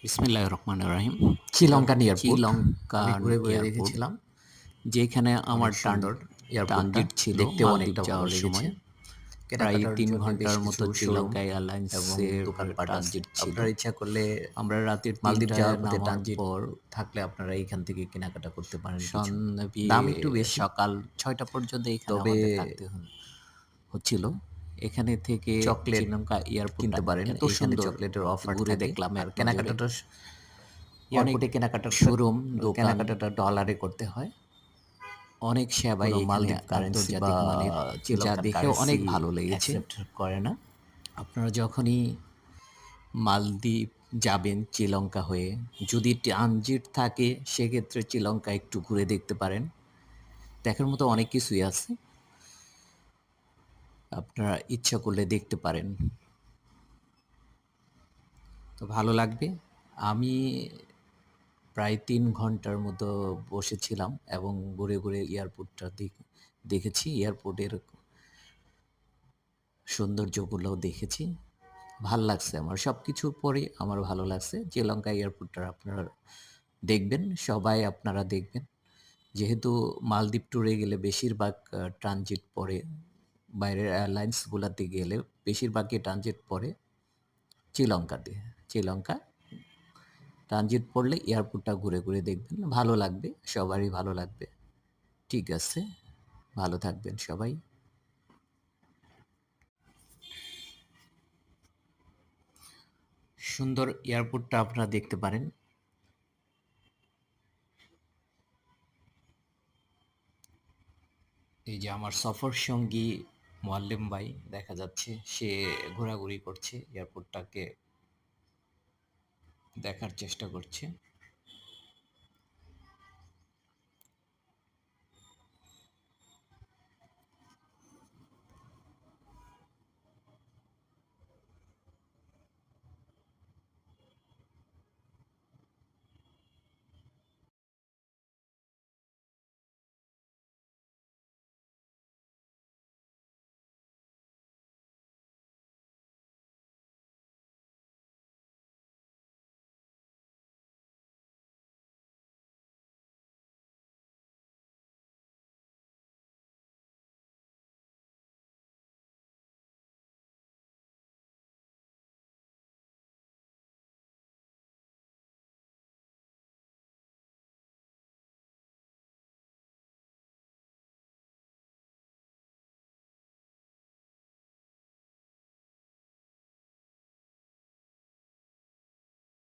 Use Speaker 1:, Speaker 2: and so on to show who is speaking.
Speaker 1: বিসমিল্লাহির রহমানির রহিম।
Speaker 2: শ্রীলঙ্কান এয়ারপোর্ট আমি
Speaker 1: শ্রীলঙ্কান
Speaker 2: ঘুরে, ঘুরে
Speaker 1: এয়ারপোর্ট,
Speaker 2: দেখেছিলাম।
Speaker 1: যেখানে আমার
Speaker 2: অনেক সুন্দর এয়ারপোর্টটা।
Speaker 1: ট্রানজিট ছিল
Speaker 2: দেখতেও
Speaker 1: মালদ্বীপ
Speaker 2: অনেকটা ভালো
Speaker 1: যাওয়ার
Speaker 2: লেগেছে।
Speaker 1: সময়। প্রায়
Speaker 2: কেনাকাটার
Speaker 1: ৩
Speaker 2: জন্যে বেশ
Speaker 1: ঘন্টার
Speaker 2: কিছু
Speaker 1: মতো
Speaker 2: শোরুম
Speaker 1: শ্রীলঙ্কা
Speaker 2: এবং
Speaker 1: এয়ারলাইন্সের
Speaker 2: দোকানপাট আছে।
Speaker 1: ট্রানজিট ছিল।
Speaker 2: আপনারা ইচ্ছা করলে
Speaker 1: আমরা রাতের
Speaker 2: মালদ্বীপ
Speaker 1: ৩টায়
Speaker 2: যাওয়ার পথে
Speaker 1: নামার
Speaker 2: ট্রানজিট
Speaker 1: পর
Speaker 2: থাকলে আপনারা এইখান থেকে কেনাকাটা করতে পারেন কিছু।
Speaker 1: সন্ধ্যা
Speaker 2: দাম একটু বেশি।
Speaker 1: সকাল ৬টা পর্যন্ত এখানে
Speaker 2: তবে
Speaker 1: আমাদের থাকতে হচ্ছিল। এখানে থেকে
Speaker 2: চকলেট
Speaker 1: শ্রীলঙ্কা এয়ারপোর্টটা
Speaker 2: কিনতে পারেন।
Speaker 1: এত
Speaker 2: এখানে
Speaker 1: সুন্দর
Speaker 2: চকলেটের অফার
Speaker 1: ঘুরে
Speaker 2: থাকে।
Speaker 1: দেখলাম
Speaker 2: আর
Speaker 1: এক নজরে।
Speaker 2: কেনাকাটাটা
Speaker 1: অনেক
Speaker 2: এয়ারপোর্টে কেনাকাটা
Speaker 1: শোরুম, দোকান,
Speaker 2: কেনাকাটাটা ডলারে করতে হয়।
Speaker 1: অনেক সেবাই
Speaker 2: কোনো
Speaker 1: এখানে
Speaker 2: মালদ্বীপ কারেন্সি বা
Speaker 1: আন্তর্জাতিক মানের, যা
Speaker 2: শ্রীলঙ্কান
Speaker 1: দেখে
Speaker 2: কারেন্সি
Speaker 1: অনেক ভালো লেগেছে।
Speaker 2: অ্যাকসেপ্ট করে না।
Speaker 1: আপনারা যখনই মালদ্বীপ যাবেন শ্রীলঙ্কা হয়ে, যদি ট্রানজিট থাকে সেক্ষেত্রে শ্রীলঙ্কা একটু ঘুরে দেখতে পারেন। দেখার মতো অনেক কিছুই আছে, আপনারা ইচ্ছা করলে দেখতে পারেন। তো ভালো লাগবে। আমি প্রায় ৩ ঘন্টার মতো বসেছিলাম এবং ঘুরে, ঘুরে এয়ারপোর্টটা দেখেছি। এয়ারপোর্টের সৌন্দর্যগুলোও দেখেছি। ভাল লাগছে আমার। সবকিছুর পরে আমার ভালো লাগছে। শ্রীলঙ্কা এয়ারপোর্টটা আপনারা দেখবেন, সবাই আপনারা দেখবেন। যেহেতু মালদ্বীপ ট্যুরে গেলে বেশিরভাগ ট্রানজিট পড়ে, বাইরের এয়ারলাইন্সগুলাতে গেলে বেশিরভাগই ট্রানজিট পড়ে শ্রীলঙ্কাতে। শ্রীলঙ্কা ট্রানজিট পড়লে এয়ারপোর্টটা ঘুরে, ঘুরে দেখবেন। ভালো লাগবে, সবারই ভালো লাগবে। ঠিক আছে, ভালো থাকবেন সবাই। সুন্দর এয়ারপোর্টটা আপনারা দেখতে পারেন। এই যে আমার সফর সঙ্গী মোয়াল্লেম ভাই দেখা যাচ্ছে, সে ঘোরাঘুরি করছে, এয়ারপোর্টটাকে দেখার চেষ্টা করছে।